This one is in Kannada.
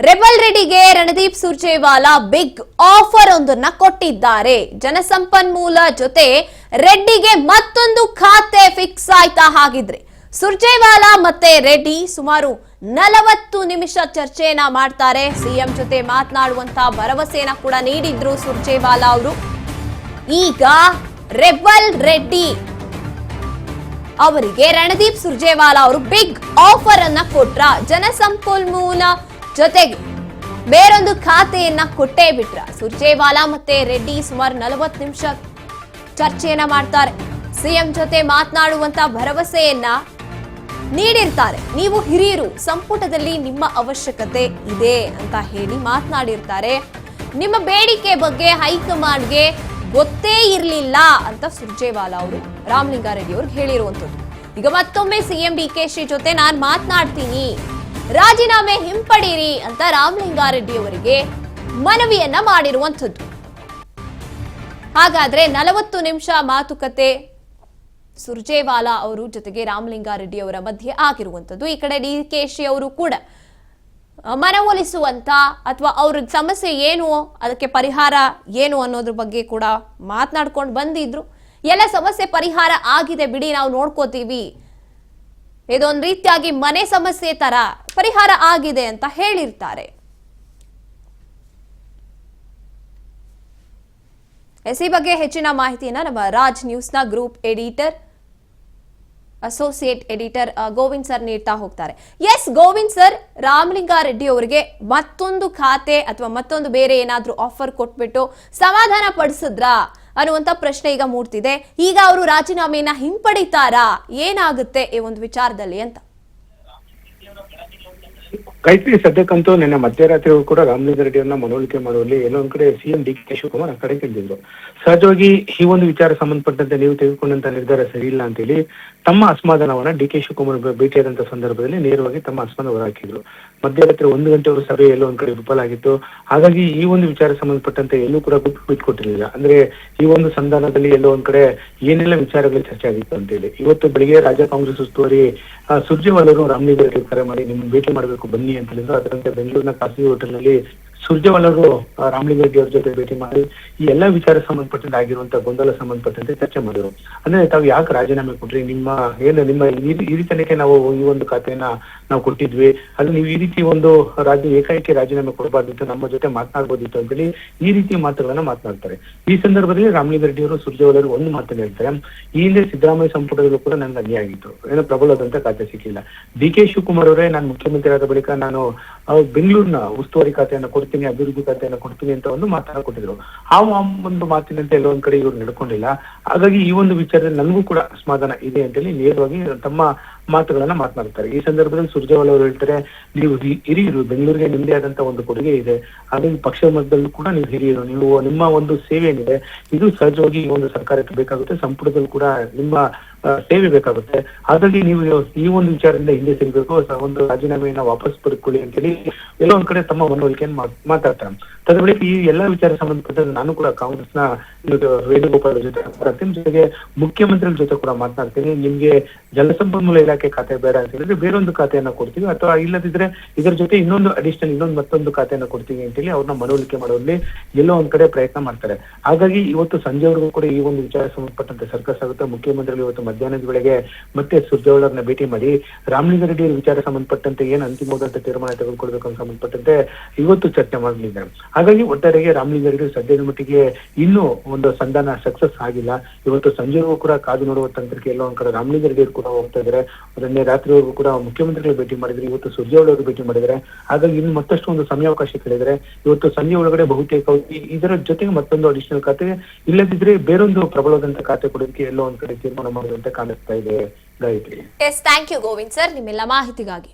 ರೆಬಲ್ ರೆಡ್ಡಿಗೆ ರಣದೀಪ್ ಸುರ್ಜೇವಾಲಾ ಬಿಗ್ ಆಫರ್ ಒಂದನ್ನ ಕೊಟ್ಟಿದ್ದಾರೆ. ಜನಸಂಪನ್ಮೂಲ ಜೊತೆ ರೆಡ್ಡಿಗೆ ಮತ್ತೊಂದು ಖಾತೆ ಫಿಕ್ಸ್ ಆಯ್ತಾ? ಹಾಗಿದ್ರೆ ಸುರ್ಜೇವಾಲಾ ಮತ್ತೆ ರೆಡ್ಡಿ ಸುಮಾರು 40 ನಿಮಿಷ ಚರ್ಚೆಯನ್ನ ಮಾಡ್ತಾರೆ. ಸಿಎಂ ಜೊತೆ ಮಾತನಾಡುವಂತ ಭರವಸೆಯನ್ನ ಕೂಡ ನೀಡಿದ್ರು ಸುರ್ಜೇವಾಲಾ ಅವರು. ಈಗ ರೆಬಲ್ ರೆಡ್ಡಿ ಅವರಿಗೆ ರಣದೀಪ್ ಸುರ್ಜೇವಾಲಾ ಅವರು ಬಿಗ್ ಆಫರ್ ಅನ್ನ ಕೊಟ್ರ. ಜನಸಂಪನ್ಮೂಲ ಜೊತೆಗೆ ಬೇರೊಂದು ಖಾತೆಯನ್ನ ಕೊಟ್ಟೇ ಬಿಟ್ರ. ಸುರ್ಜೇವಾಲಾ ಮತ್ತೆ ರೆಡ್ಡಿ ಸುಮಾರು 40 ನಿಮಿಷ ಚರ್ಚೆಯನ್ನ ಮಾಡ್ತಾರೆ. ಸಿಎಂ ಜೊತೆ ಮಾತನಾಡುವಂತ ಭರವಸೆಯನ್ನ ನೀಡಿರ್ತಾರೆ. ನೀವು ಹಿರಿಯರು, ಸಂಪುಟದಲ್ಲಿ ನಿಮ್ಮ ಅವಶ್ಯಕತೆ ಇದೆ ಅಂತ ಹೇಳಿ ಮಾತನಾಡಿರ್ತಾರೆ. ನಿಮ್ಮ ಬೇಡಿಕೆ ಬಗ್ಗೆ ಹೈಕಮಾಂಡ್ಗೆ ಗೊತ್ತೇ ಇರಲಿಲ್ಲ ಅಂತ ಸುರ್ಜೇವಾಲಾ ಅವರು ರಾಮಲಿಂಗಾರೆಡ್ಡಿ ಅವ್ರಿಗೆ ಹೇಳಿರುವಂತದ್ದು. ಈಗ ಮತ್ತೊಮ್ಮೆ ಸಿಎಂ ಡಿಕೆಶಿ ಜೊತೆ ನಾನು ಮಾತನಾಡ್ತೀನಿ, ರಾಜೀನಾಮೆ ಹಿಂಪಡೀರಿ ಅಂತ ರಾಮಲಿಂಗಾರೆಡ್ಡಿ ಅವರಿಗೆ ಮನವಿಯನ್ನ ಮಾಡಿರುವಂಥದ್ದು. ಹಾಗಾದ್ರೆ 40 ನಿಮಿಷ ಮಾತುಕತೆ ಸುರ್ಜೇವಾಲಾ ಅವರು ಜೊತೆಗೆ ರಾಮಲಿಂಗಾರೆಡ್ಡಿ ಅವರ ಮಧ್ಯೆ ಆಗಿರುವಂಥದ್ದು. ಈ ಕಡೆ ಡಿಕೆಶಿ ಅವರು ಕೂಡ ಮನವೊಲಿಸುವಂತ ಅಥವಾ ಅವ್ರ ಸಮಸ್ಯೆ ಏನು, ಅದಕ್ಕೆ ಪರಿಹಾರ ಏನು ಅನ್ನೋದ್ರ ಬಗ್ಗೆ ಕೂಡ ಮಾತನಾಡ್ಕೊಂಡು ಬಂದಿದ್ರು. ಎಲ್ಲ ಸಮಸ್ಯೆ ಪರಿಹಾರ ಆಗಿದೆ ಬಿಡಿ, ನಾವು ನೋಡ್ಕೋತೀವಿ, ಇದೊಂದು ರೀತಿಯಾಗಿ ಮನೆ ಸಮಸ್ಯೆ ತರ ಪರಿಹಾರ ಆಗಿದೆ ಅಂತ ಹೇಳಿರ್ತಾರೆ. ಈ ಬಗ್ಗೆ ಹೆಚ್ಚಿನ ಮಾಹಿತಿಯನ್ನ ನಮ್ಮ ರಾಜ್ ನ್ಯೂಸ್ನ group editor, associate editor Govind sir ನೀಡ್ತಾ ಹೋಗ್ತಾರೆ. ಎಸ್ ಗೋವಿಂದ್ ಸರ್, ರಾಮಲಿಂಗಾರೆಡ್ಡಿ ಅವರಿಗೆ ಮತ್ತೊಂದು ಖಾತೆ ಅಥವಾ ಮತ್ತೊಂದು ಬೇರೆ ಏನಾದ್ರೂ ಆಫರ್ ಕೊಟ್ಬಿಟ್ಟು ಸಮಾಧಾನ ಪಡಿಸಿದ್ರಾ ಅನ್ನುವಂತ ಪ್ರಶ್ನೆ ಈಗ ಮೂಡ್ತಿದೆ. ಈಗ ಅವರು ರಾಜೀನಾಮೆಯನ್ನ ಹಿಂಪಡಿತಾರಾ, ಏನಾಗುತ್ತೆ ಈ ಒಂದು ವಿಚಾರದಲ್ಲಿ ಅಂತ? ಗಾಯತ್ರಿ, ಸದ್ಯಕ್ಕಂತೂ ನಿನ್ನೆ ಮಧ್ಯರಾತ್ರಿ ಕೂಡ ರಾಮಲಿಂಗಾರೆಡ್ಡಿ ಅವರನ್ನ ಮನವೊಲಿಕೆ ಮಾಡುವಲ್ಲಿ ಎಲ್ಲೊಂದ್ ಕಡೆ ಸಿಎಂ ಡಿ.ಕೆ. ಶಿವಕುಮಾರ್ ಆ ಕಡೆ ಕೇಳಿದ್ರು. ಸಹಜವಾಗಿ ಈ ಒಂದು ವಿಚಾರ ಸಂಬಂಧಪಟ್ಟಂತೆ ನೀವು ತೆಗೆದುಕೊಂಡಂತ ನಿರ್ಧಾರ ಸರಿ ಇಲ್ಲ ಅಂತ ಹೇಳಿ ತಮ್ಮ ಅಸಮಾಧಾನವನ್ನ ಡಿ.ಕೆ. ಶಿವಕುಮಾರ್ ಭೇಟಿಯಾದಂತ ಸಂದರ್ಭದಲ್ಲಿ ನೇರವಾಗಿ ತಮ್ಮ ಅಸಮಾಧಾನ ಹೊರಹಾಕಿದ್ರು. ಮಧ್ಯರಾತ್ರಿ 1 ಗಂಟೆವರೆಗೂ ಸಭೆ ಎಲ್ಲೋ ಒಂದ್ ಕಡೆ ವಿಫಲ ಆಗಿತ್ತು. ಹಾಗಾಗಿ ಈ ಒಂದು ವಿಚಾರ ಸಂಬಂಧಪಟ್ಟಂತೆ ಎಲ್ಲೂ ಕೂಡ ಬಿಟ್ಕೊಟ್ಟಿರಲಿಲ್ಲ. ಅಂದ್ರೆ ಈ ಒಂದು ಸಂಧಾನದಲ್ಲಿ ಎಲ್ಲೋ ಒಂದ್ ಕಡೆ ಏನೆಲ್ಲ ವಿಚಾರಗಳು ಚರ್ಚೆ ಆಗಿತ್ತು ಅಂತ ಹೇಳಿ ಇವತ್ತು ಬೆಳಿಗ್ಗೆ ರಾಜ್ಯ ಕಾಂಗ್ರೆಸ್ ಉಸ್ತುವಾರಿ ಸುರ್ಜೇವಾಲಾ ಅವರು ರಾಮಲಿಂಗಾರೆಡ್ಡಿ ಕರೆ ಮಾಡಿ ನಿಮ್ಮನ್ನು ಭೇಟಿ ಮಾಡಬೇಕು ಬನ್ನಿ ಅಂತ ಹೇಳಿದ್ರು. ಅದರಂತೆ ಬೆಂಗಳೂರಿನ ಖಾಸಗಿ ಹೋಟೆಲ್ ನಲ್ಲಿ ಸುರ್ಜೇವಾಲಾ ಅವರು ರಾಮಲಿಂಗಾರೆಡ್ಡಿ ಅವ್ರ ಜೊತೆ ಭೇಟಿ ಮಾಡಿ ಈ ಎಲ್ಲಾ ವಿಚಾರ ಸಂಬಂಧಪಟ್ಟಂತೆ ಆಗಿರುವಂತಹ ಗೊಂದಲ ಸಂಬಂಧಪಟ್ಟಂತೆ ಚರ್ಚೆ ಮಾಡಿದ್ರು. ಅಂದ್ರೆ ತಾವು ಯಾಕೆ ರಾಜೀನಾಮೆ ಕೊಟ್ರಿ, ನಿಮ್ಮ ಈ ರೀತಿಯಕ್ಕೆ ನಾವು ಈ ಒಂದು ಖಾತೆಯನ್ನ ನಾವು ಕೊಟ್ಟಿದ್ವಿ, ಅದು ನೀವು ಈ ರೀತಿ ಒಂದು ಏಕಾಏಕಿ ರಾಜೀನಾಮೆ ಕೊಡಬಾರ್ದಿತ್ತು, ನಮ್ಮ ಜೊತೆ ಮಾತನಾಡಬಹುದಿತ್ತು ಅಂತೇಳಿ ಈ ರೀತಿ ಮಾತುಗಳನ್ನ ಮಾತನಾಡ್ತಾರೆ. ಈ ಸಂದರ್ಭದಲ್ಲಿ ರಾಮಲಿಂಗಾರೆಡ್ಡಿ ಅವರು ಸುರ್ಜೇವಾಲಾ ಅವರು ಒಂದು ಮಾತನ್ನ ಹೇಳ್ತಾರೆ, ಈ ಹಿಂದೆ ಸಿದ್ದರಾಮಯ್ಯ ಸಂಪುಟದಲ್ಲೂ ಕೂಡ ನನ್ಗೆ ಅನ್ಯಾಯ ಆಗಿತ್ತು, ಏನೋ ಪ್ರಬಲವಾದಂತ ಖಾತೆ ಸಿಕ್ಕಿಲ್ಲ. ಡಿ.ಕೆ. ಶಿವಕುಮಾರ್ ಅವರೇ ನಾನು ಮುಖ್ಯಮಂತ್ರಿ ಆದ ಬಳಿಕ ನಾನು ಬೆಂಗಳೂರಿನ ಉಸ್ತುವಾರಿ ಖಾತೆಯನ್ನ ಕೊಡ್ತೀನಿ, ಅಭಿವೃದ್ಧಿ ಖಾತೆಯನ್ನ ಕೊಡ್ತೀನಿ ಅಂತ ಒಂದು ಮಾತನ್ನ ಕೊಟ್ಟಿದ್ರು. ಆ ಒಂದು ಮಾತಿನಂತೆ ಎಲ್ಲೋ ಒಂದ್ ಕಡೆ ಇವ್ರು ನಡ್ಕೊಂಡಿಲ್ಲ. ಹಾಗಾಗಿ ಈ ಒಂದು ವಿಚಾರದಲ್ಲಿ ನನಗೂ ಕೂಡ ಅಸಮಾಧಾನ ಇದೆ ಅಂತೇಳಿ ನೇರವಾಗಿ ತಮ್ಮ ಮಾತುಗಳನ್ನ ಮಾತನಾಡ್ತಾರೆ. ಈ ಸಂದರ್ಭದಲ್ಲಿ ಸುರ್ಜೇವಾಲಾ ಅವರು ಹೇಳ್ತಾರೆ, ನೀವು ಹಿರಿಯರು, ಬೆಂಗಳೂರಿಗೆ ನಿಮ್ಮದೇ ಆದಂತ ಒಂದು ಕೊಡುಗೆ ಇದೆ, ಹಾಗಾಗಿ ಪಕ್ಷದ ಮಟ್ಟದಲ್ಲೂ ಕೂಡ ನೀವು ಹಿರಿಯರು, ನೀವು ನಿಮ್ಮ ಒಂದು ಸೇವೆ ಏನಿದೆ ಇದು ಸಹಜವಾಗಿ ಈ ಒಂದು ಸರ್ಕಾರಕ್ಕೆ ಬೇಕಾಗುತ್ತೆ, ಸಂಪುಟದಲ್ಲಿ ಕೂಡ ನಿಮ್ಮ ಸೇವೆ ಬೇಕಾಗುತ್ತೆ. ಹಾಗಾಗಿ ನೀವು ಈ ಒಂದು ವಿಚಾರದಿಂದ ಹಿಂದೆ ಸರಿಬೇಕು, ಒಂದು ರಾಜೀನಾಮೆಯನ್ನ ವಾಪಸ್ ಪಡೆದುಕೊಳ್ಳಿ ಅಂತೇಳಿ ಎಲ್ಲೋ ಒಂದ್ ಕಡೆ ತಮ್ಮ ಮನವೊಲಿಕೆಯನ್ನು ಮಾತಾಡ್ತಾರೆ. ತದ ಬಳಿಕ ಈ ಎಲ್ಲಾ ವಿಚಾರ ಸಂಬಂಧಪಟ್ಟಂತೆ ನಾನು ಕೂಡ ಕಾಂಗ್ರೆಸ್ನ ವೇಣುಗೋಪಾಲ್ ಜೊತೆ ಮಾತಾಡ್ತೀನಿ, ಜೊತೆಗೆ ಮುಖ್ಯಮಂತ್ರಿಗಳ ಜೊತೆ ಕೂಡ ಮಾತನಾಡ್ತೀನಿ. ನಿಮ್ಗೆ ಜಲಸಂಪನ್ಮೂಲ ಇಲಾಖೆ ಖಾತೆ ಬೇಡ ಅಂತ ಹೇಳಿದ್ರೆ ಬೇರೊಂದು ಖಾತೆಯನ್ನ ಕೊಡ್ತೀವಿ, ಅಥವಾ ಇಲ್ಲದಿದ್ರೆ ಇದರ ಜೊತೆ ಮತ್ತೊಂದು ಖಾತೆಯನ್ನ ಕೊಡ್ತೀವಿ ಅಂತೇಳಿ ಅವ್ರನ್ನ ಮನವೊಲಿಕೆ ಮಾಡುವಲ್ಲಿ ಎಲ್ಲೋ ಒಂದ್ ಕಡೆ ಪ್ರಯತ್ನ ಮಾಡ್ತಾರೆ. ಹಾಗಾಗಿ ಇವತ್ತು ಸಂಜೆವರೆಗೂ ಕೂಡ ಈ ಒಂದು ವಿಚಾರ ಸಂಬಂಧಪಟ್ಟಂತೆ ಸರ್ಕಸ್ ಆಗುತ್ತೆ. ಮುಖ್ಯಮಂತ್ರಿಗಳು ಇವತ್ತು ಮಧ್ಯಾಹ್ನದ ವೇಳೆಗೆ ಮತ್ತೆ ಸುರ್ಜೇವಾಲಾ ಅವರನ್ನ ಭೇಟಿ ಮಾಡಿ ರಾಮಲಿಂಗಾರೆಡ್ಡಿ ವಿಚಾರ ಸಂಬಂಧಪಟ್ಟಂತೆ ಏನ್ ಅಂತಿಮವಾದಂತ ತೀರ್ಮಾನ ತೆಗೆದುಕೊಳ್ಬೇಕು ಅಂತ ಸಂಬಂಧಪಟ್ಟಂತೆ ಇವತ್ತು ಚರ್ಚೆ ಮಾಡಲಿದ್ದಾರೆ. ಹಾಗಾಗಿ ಒಟ್ಟಾರೆಗೆ ರಾಮಲಿಂಗಾರೆಡ್ಡಿ ಸದ್ಯದ ಮಟ್ಟಿಗೆ ಇನ್ನೂ ಒಂದು ಸಂಧಾನ ಸಕ್ಸಸ್ ಆಗಿಲ್ಲ. ಇವತ್ತು ಸಂಜೆವರೆಗೂ ಕೂಡ ಕಾದು ನೋಡುವ ತಂತ್ರಕ್ಕೆ ಎಲ್ಲೋ ಒಂದ್ ಕಡೆ ರಾಮಲಿಂಗಾರೆಡ್ಡಿ ಕೂಡ ಹೋಗ್ತಾ ಇದ್ದಾರೆ. ಅದನ್ನೇ ರಾತ್ರಿವರೆಗೂ ಕೂಡ ಮುಖ್ಯಮಂತ್ರಿಗಳು ಭೇಟಿ ಮಾಡಿದ್ರೆ, ಇವತ್ತು ಸುರ್ಜೇವಾಲಾ ಅವರು ಭೇಟಿ ಮಾಡಿದ್ದಾರೆ. ಹಾಗಾಗಿ ಇನ್ನು ಮತ್ತಷ್ಟು ಒಂದು ಸಮಯಾವಕಾಶ ಕೇಳಿದರೆ ಇವತ್ತು ಸಂಜೆ ಒಳಗಡೆ ಬಹುತೇಕ ಇದರ ಜೊತೆಗೆ ಮತ್ತೊಂದು ಅಡಿಷನಲ್ ಖಾತೆ, ಇಲ್ಲದಿದ್ರೆ ಬೇರೊಂದು ಪ್ರಬಲವಾದಂತ ಖಾತೆ ಕೊಡೋದಕ್ಕೆ ಎಲ್ಲೋ ಒಂದ್ ಕಡೆ ತೀರ್ಮಾನ ಮಾಡುವಂತೆ ಕಾಣಿಸ್ತಾ ಇದೆ. Gayathri, thank you Govind sir ನಿಮ್ಮೆಲ್ಲ ಮಾಹಿತಿಗಾಗಿ.